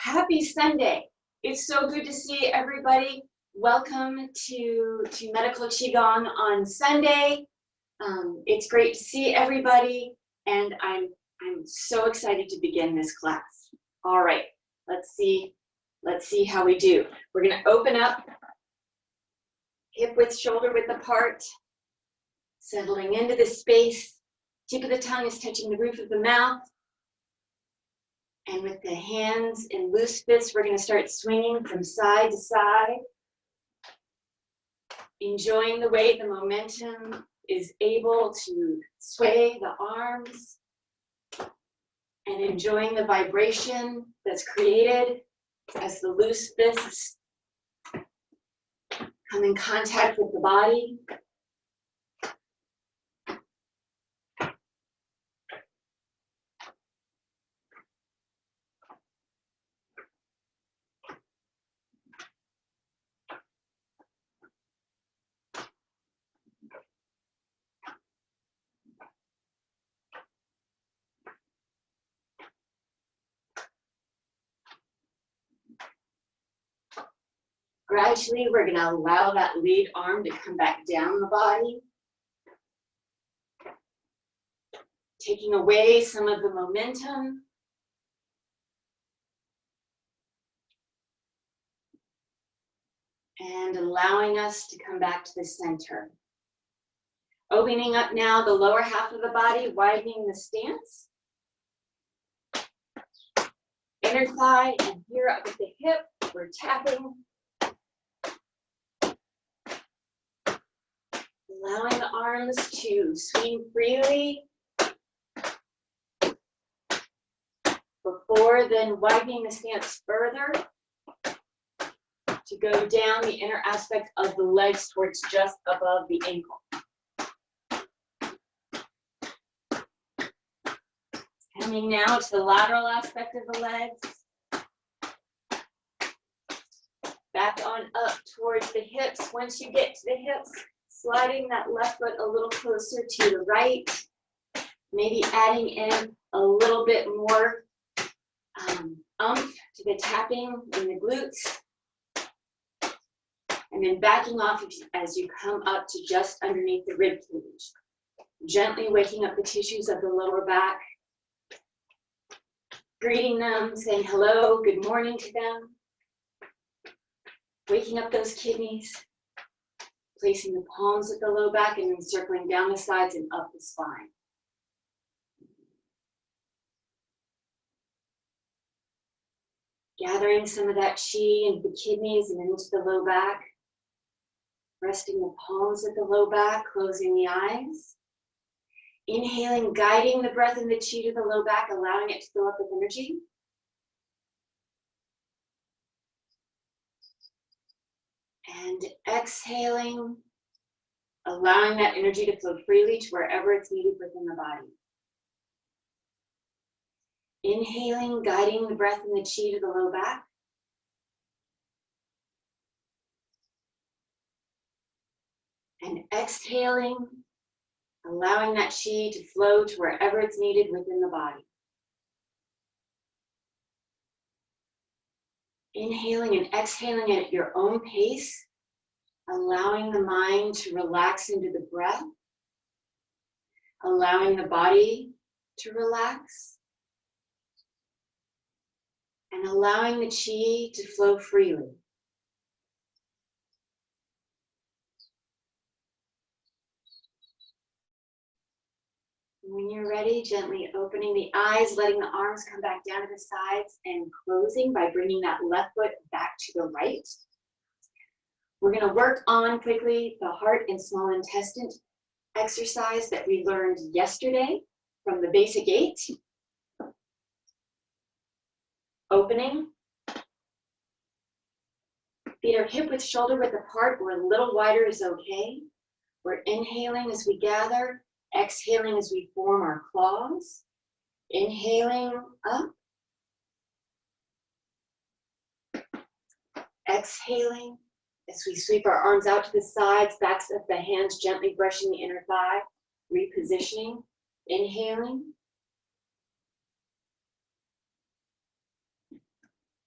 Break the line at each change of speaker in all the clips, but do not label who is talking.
Happy Sunday. It's so good to see everybody. Welcome to Medical Qigong on Sunday. It's great to see everybody, and I'm so excited to begin this class. All right, let's see how we do. We're going to open up, hip width, shoulder width apart, settling into the space. Tip of the tongue is touching the roof of the mouth. And with the hands in loose fists, we're going to start swinging from side to side. Enjoying the way the momentum is able to sway the arms. And enjoying the vibration that's created as the loose fists come in contact with the body. Gradually, we're going to allow that lead arm to come back down the body, taking away some of the momentum. And allowing us to come back to the center. Opening up now the lower half of the body, widening the stance. Inner thigh and here up at the hip, we're tapping. Allowing the arms to swing freely before then widening the stance further to go down the inner aspect of the legs towards just above the ankle. Coming now to the lateral aspect of the legs. Back on up towards the hips. Once you get to the hips, sliding that left foot a little closer to the right, maybe adding in a little bit more oomph to the tapping in the glutes, and then backing off as you come up to just underneath the rib cage. Gently waking up the tissues of the lower back, greeting them, saying hello, good morning to them, waking up those kidneys. Placing the palms at the low back and then circling down the sides and up the spine. Gathering some of that chi into the kidneys and into the low back. Resting the palms at the low back, closing the eyes. Inhaling, guiding the breath and the chi to the low back, allowing it to fill up with energy. And exhaling, allowing that energy to flow freely to wherever it's needed within the body. Inhaling, guiding the breath and the chi to the low back. And exhaling, allowing that chi to flow to wherever it's needed within the body. Inhaling and exhaling at your own pace, allowing the mind to relax into the breath, allowing the body to relax, and allowing the chi to flow freely. When you're ready, gently opening the eyes, letting the arms come back down to the sides and closing by bringing that left foot back to the right. We're going to work on quickly the heart and small intestine exercise that we learned yesterday from the basic 8. Opening. Feet are hip width, shoulder width apart, or a little wider is okay. We're inhaling as we gather. Exhaling as we form our claws. Inhaling up. Exhaling as we sweep our arms out to the sides, backs of the hands gently brushing the inner thigh, repositioning. Inhaling.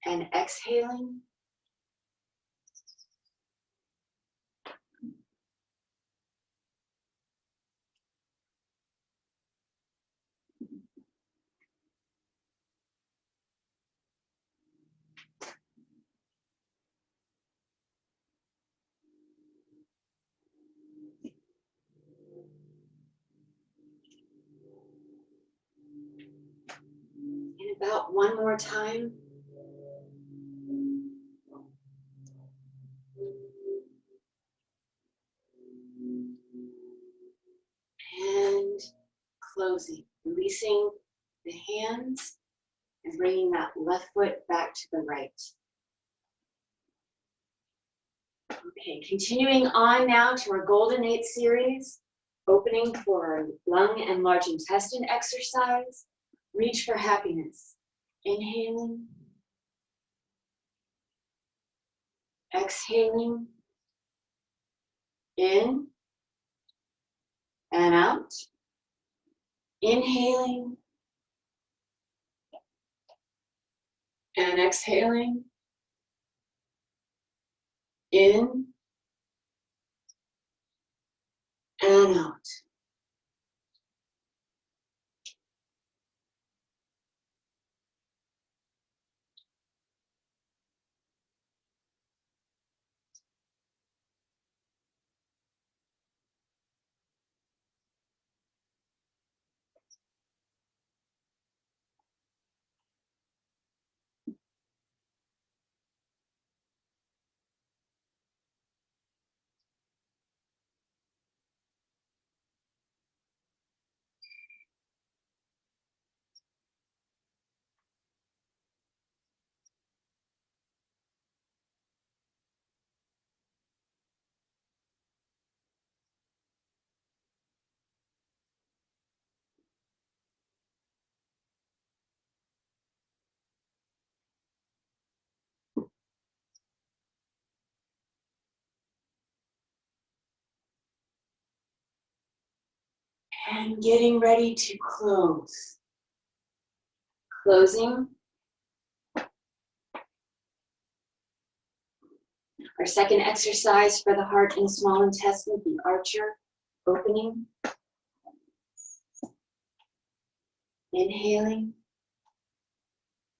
and exhaling. And about one more time. And closing, releasing the hands and bringing that left foot back to the right. Okay, continuing on now to our Golden Eight series, opening for our lung and large intestine exercise. Reach for happiness. Inhaling. Exhaling. In and out. Inhaling and exhaling. In and out. And getting ready to close. Closing. Our second exercise for the heart and small intestine, the archer, opening. Inhaling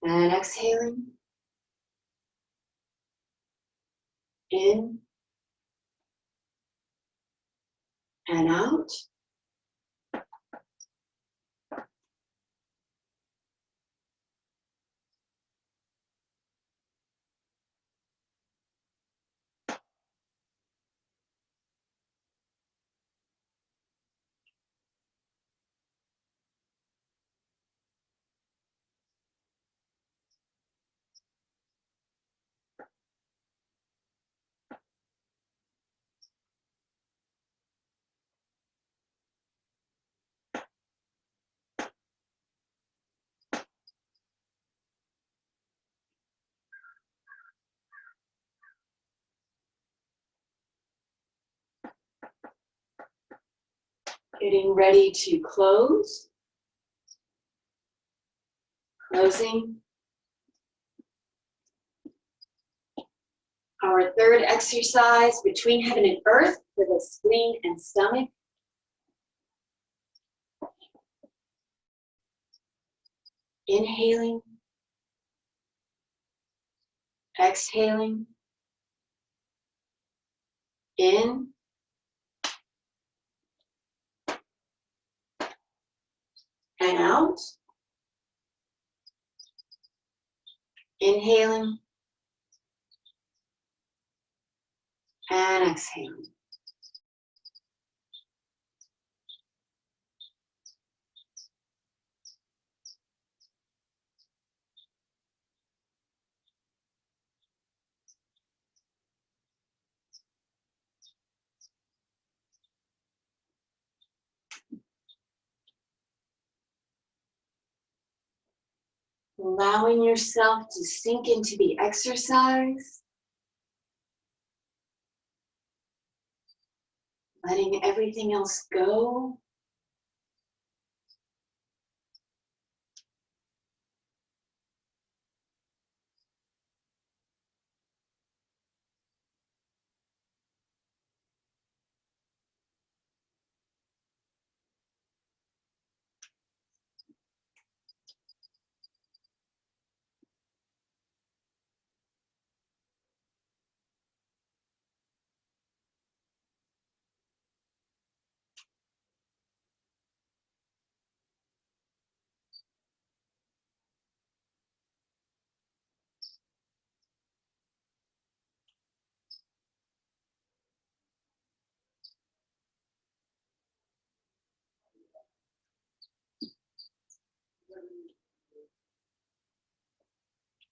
and exhaling. In and out. Getting ready to close. Closing. Our third exercise, between heaven and earth, for the spleen and stomach. Inhaling. Exhaling. In. And out. Inhaling. And exhaling. Allowing yourself to sink into the exercise. Letting everything else go.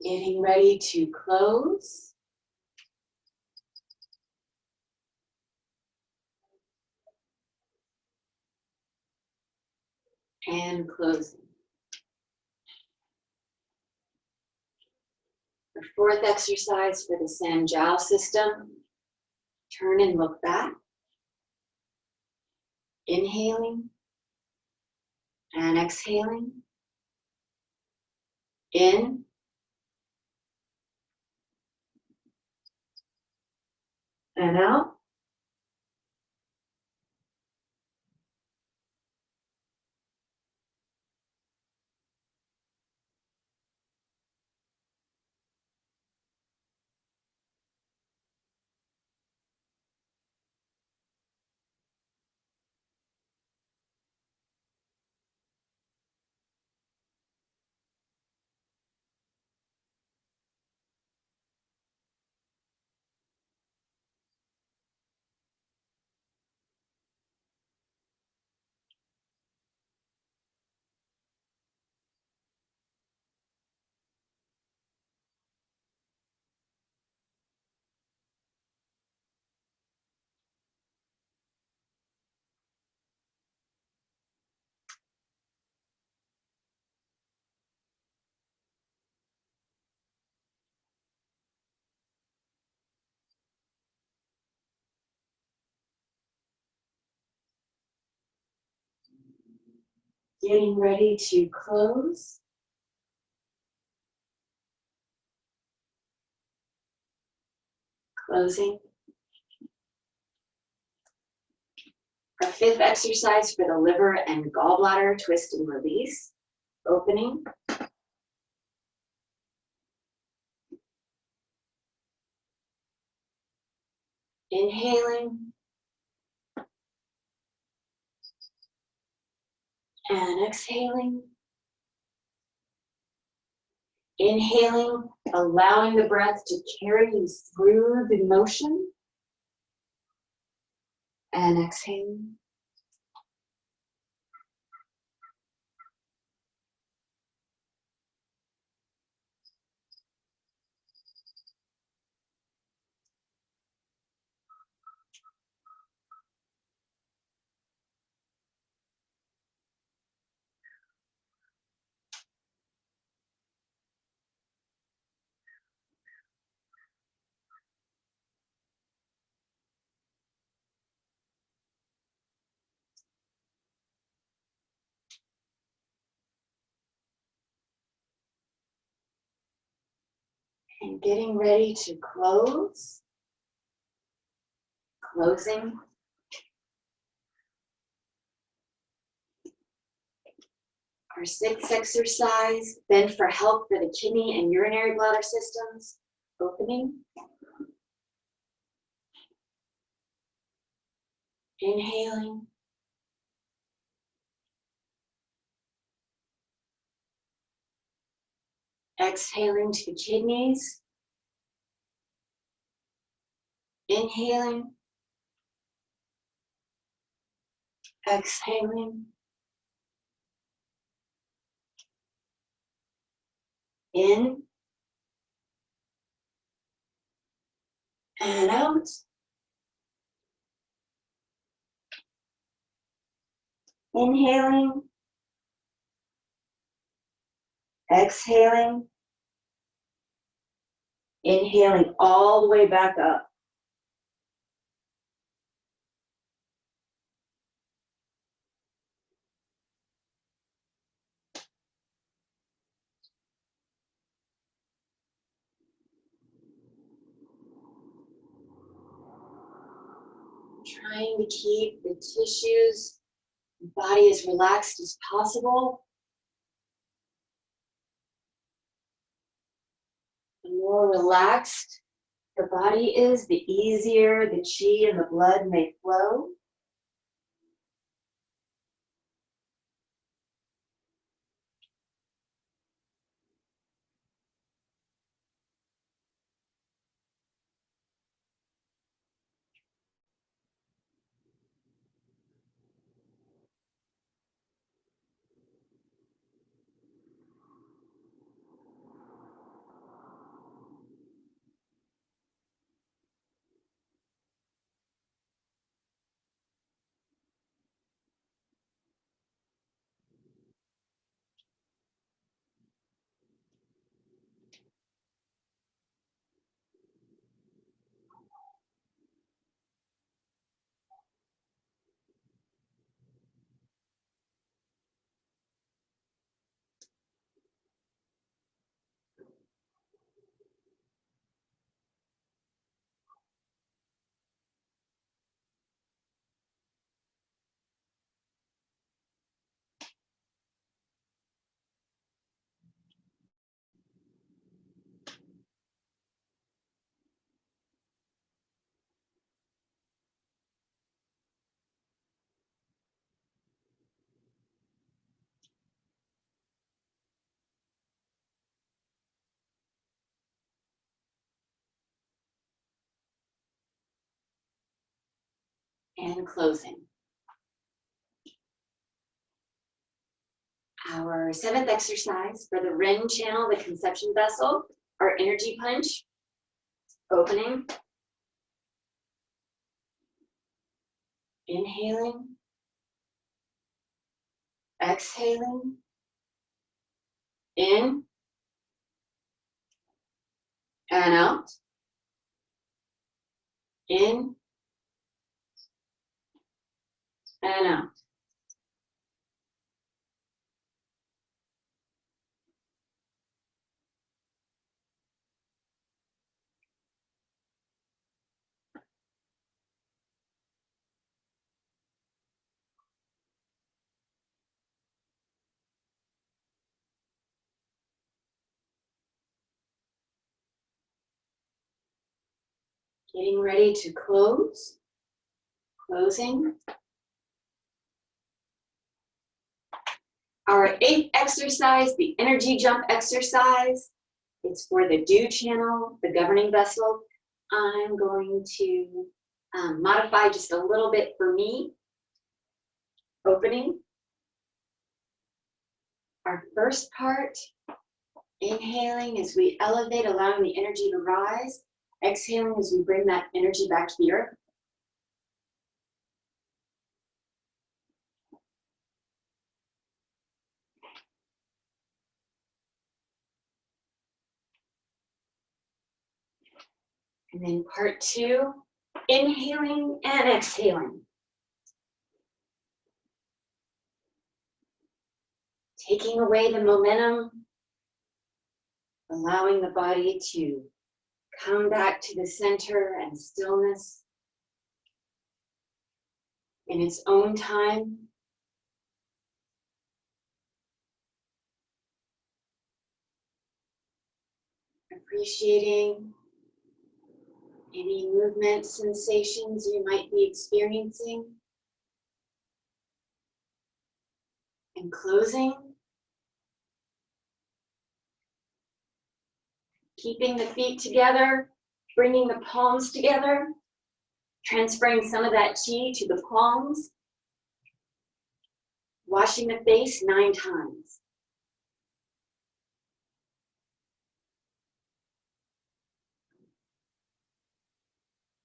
Getting ready to close. And closing. Our fourth exercise for the Sanjiao system. Turn and look back. Inhaling and exhaling. In and out. Getting ready to close. Closing. Our fifth exercise for the liver and gallbladder, twist and release. Opening. Inhaling. And exhaling. Inhaling, allowing the breath to carry you through the motion. And exhaling. And getting ready to close. Closing. Our sixth exercise, bend for help for the kidney and urinary bladder systems. Opening. Inhaling. Exhaling to the kidneys. Inhaling. Exhaling. In. And out. Inhaling. Exhaling. Inhaling all the way back up. Trying to keep the tissues, the body as relaxed as possible. The more relaxed the body is, the easier the chi and the blood may flow. and closing. Our 7th exercise for the Ren channel, the conception vessel, our energy punch, opening, inhaling, exhaling, in and out, in and out. Getting ready to close, closing. Our 8th exercise, the energy jump exercise. It's for the do channel, the governing vessel. I'm going to modify just a little bit for me. Opening. Our first part, inhaling as we elevate, allowing the energy to rise. Exhaling as we bring that energy back to the earth. And then part 2, inhaling and exhaling. Taking away the momentum, allowing the body to come back to the center and stillness in its own time. Appreciating any movement sensations you might be experiencing. And closing. Keeping the feet together, bringing the palms together, transferring some of that chi to the palms. Washing the face 9 times.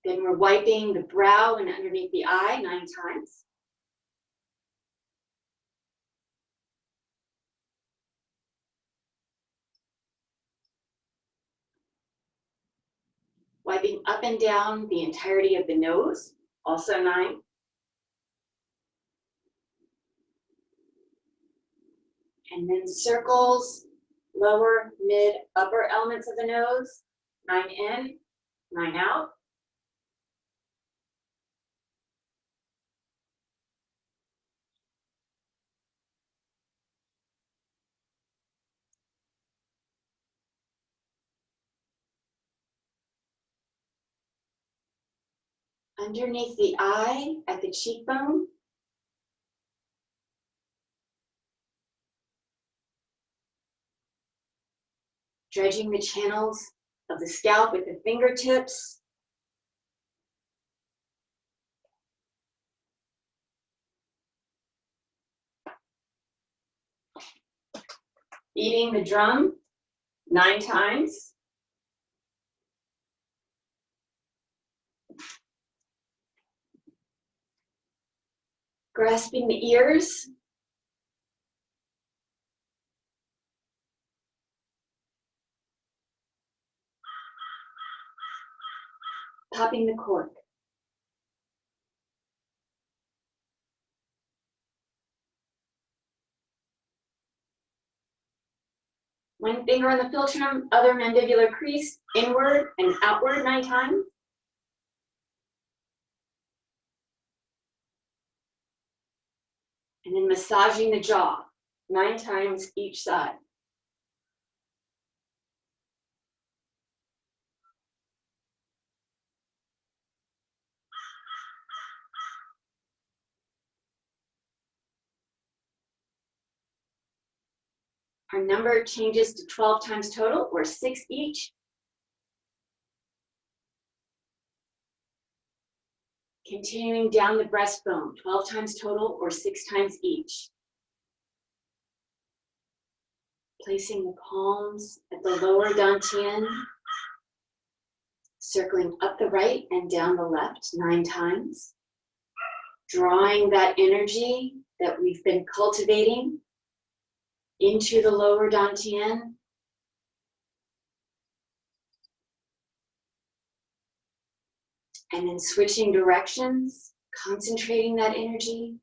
Then we're wiping the brow and underneath the eye 9 times. Wiping up and down the entirety of the nose, also 9. And then circles, lower, mid, upper elements of the nose, 9 in, 9 out. Underneath the eye, at the cheekbone. Dredging the channels of the scalp with the fingertips. Beating the drum 9 times. Grasping the ears. Popping the cork. One finger on the philtrum, other mandibular crease, inward and outward 9 times. And then massaging the jaw 9 times each side. Our number changes to 12 times total, or 6 each. Continuing down the breastbone, 12 times total or 6 times each. Placing the palms at the lower dantian, circling up the right and down the left 9 times. Drawing that energy that we've been cultivating into the lower dantian. And then switching directions, concentrating that energy.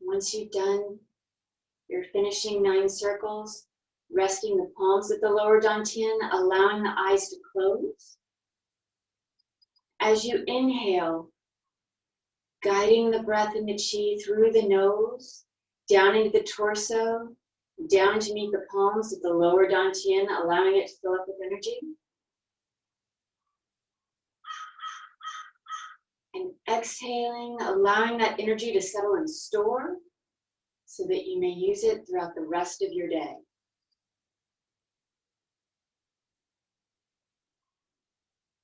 Once you've done your finishing 9 circles, resting the palms at the lower dantian, allowing the eyes to close. As you inhale, guiding the breath and the chi through the nose, down into the torso, down to meet the palms at the lower dantian, allowing it to fill up with energy. And exhaling, allowing that energy to settle and store so that you may use it throughout the rest of your day.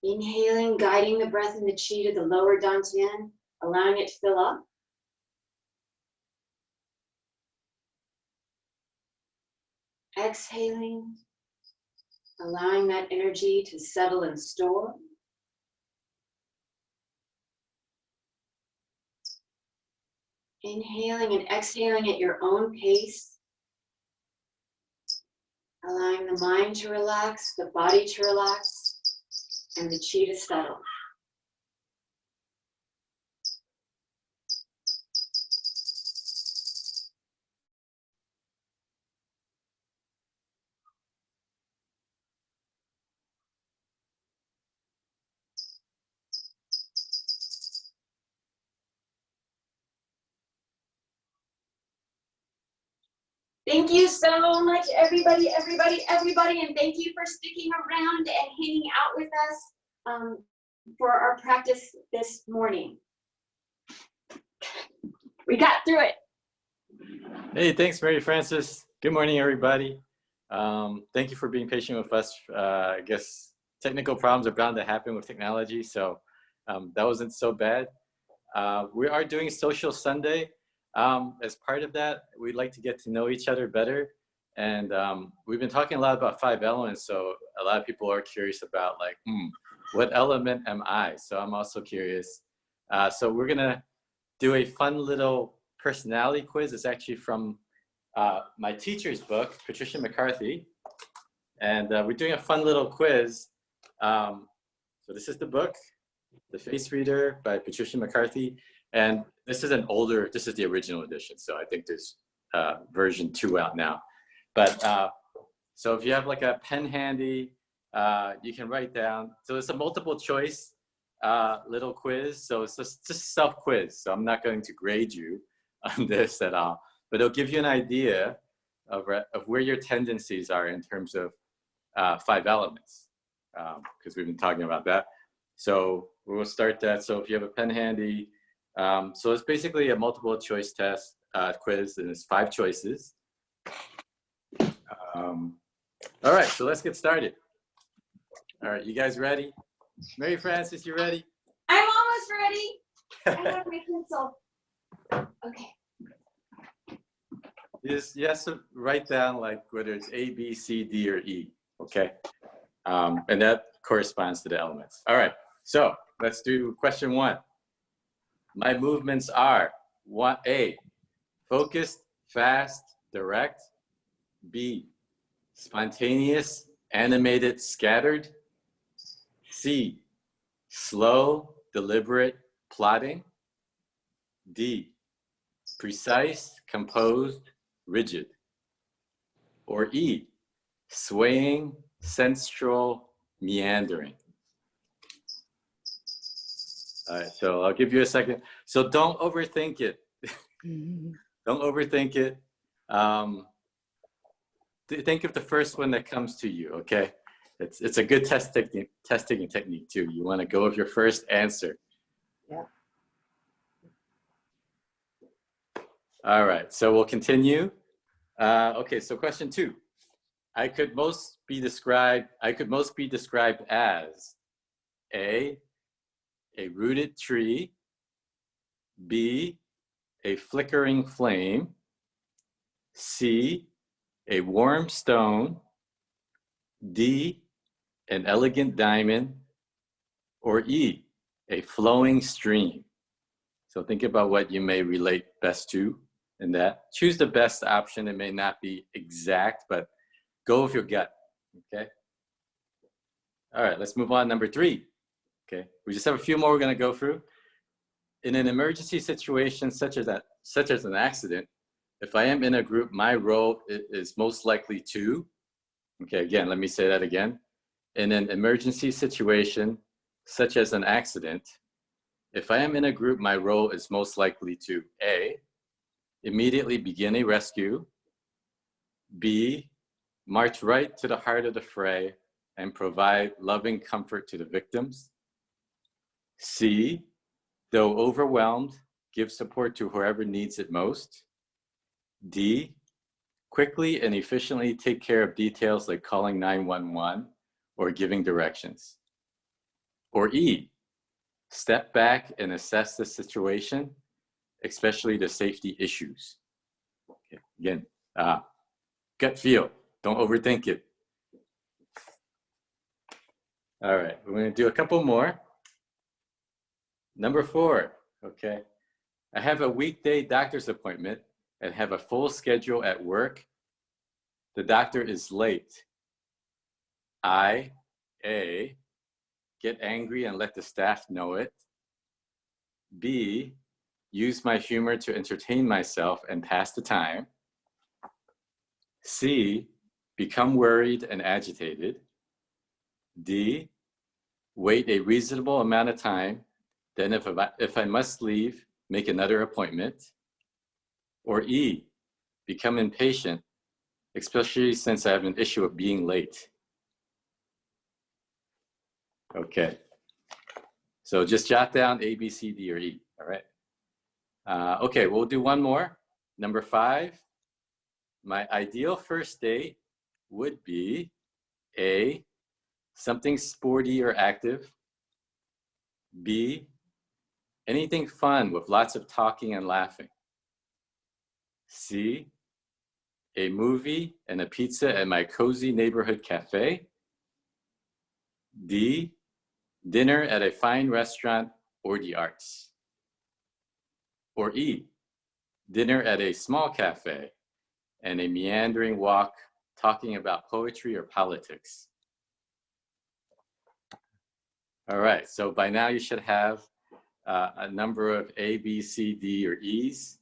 Inhaling, guiding the breath and the chi to the lower dantian, allowing it to fill up. Exhaling, allowing that energy to settle and store. Inhaling and exhaling at your own pace, allowing the mind to relax, the body to relax, and the chi to settle. Thank you so much, everybody, and thank you for sticking around and hanging out with us for our practice this morning. We got through it.
Hey, thanks, Mary Frances. Good morning, everybody. Thank you for being patient with us. I guess technical problems are bound to happen with technology, so that wasn't so bad. We are doing Social Sunday. As part of that, we'd like to get to know each other better. And we've been talking a lot about 5 elements, so a lot of people are curious about like, what element am I? So I'm also curious. So we're gonna do a fun little personality quiz. It's actually from my teacher's book, Patricia McCarthy. And we're doing a fun little quiz. So this is the book, The Face Reader by Patricia McCarthy. And this is this is the original edition. So I think there's version 2 out now. But so if you have like a pen handy, you can write down. So it's a multiple choice little quiz. So it's just self-quiz. So I'm not going to grade you on this at all, but it'll give you an idea of where your tendencies are in terms of 5 elements, because we've been talking about that. So we'll start that. So if you have a pen handy, so it's basically a multiple choice test quiz, and it's 5 choices. All right, so let's get started. All right, you guys ready? Mary Frances, you ready?
I'm almost ready. I have my pencil. Okay.
You have to write down like whether it's A, B, C, D, or E, okay? And that corresponds to the elements. All right, so let's do question 1. My movements are A, focused, fast, direct. B, spontaneous, animated, scattered. C, slow, deliberate, plodding. D, precise, composed, rigid. Or E, swaying, sensual, meandering. All right, so I'll give you a second. So don't overthink it. Don't overthink it. Think of the first one that comes to you, okay? It's a good testing technique too. You want to go with your first answer.
Yeah.
All right, so we'll continue. Okay, so question 2. I could most be described as A, rooted tree, B, a flickering flame, C, a warm stone, D, an elegant diamond, or E, a flowing stream. So think about what you may relate best to in that. Choose the best option. It may not be exact, but go with your gut, okay? All right, let's move on. Number 3, okay? We just have a few more we're gonna go through. In an emergency situation such as an accident, if I am in a group, my role is most likely to, okay, again, let me say that again. In an emergency situation such as an accident, if I am in a group, my role is most likely to A, immediately begin a rescue, B, march right to the heart of the fray and provide loving comfort to the victims, C, though overwhelmed, give support to whoever needs it most, D, quickly and efficiently take care of details like calling 911 or giving directions, or E, step back and assess the situation, especially the safety issues. Okay, again, gut feel, don't overthink it. All right, we're gonna do a couple more. Number 4, okay. I have a weekday doctor's appointment and have a full schedule at work. The doctor is late. I, A, get angry and let the staff know it. B, use my humor to entertain myself and pass the time. C, become worried and agitated. D, wait a reasonable amount of time, then if I must leave, make another appointment. Or E, become impatient, especially since I have an issue of being late. Okay, so just jot down A, B, C, D, or E, all right? Okay, we'll do one more. Number 5, my ideal first date would be A, something sporty or active. B, anything fun with lots of talking and laughing. C, a movie and a pizza at my cozy neighborhood cafe. D, dinner at a fine restaurant or the arts. Or E, dinner at a small cafe and a meandering walk talking about poetry or politics. All right, so by now you should have a number of A, B, C, D, or E's.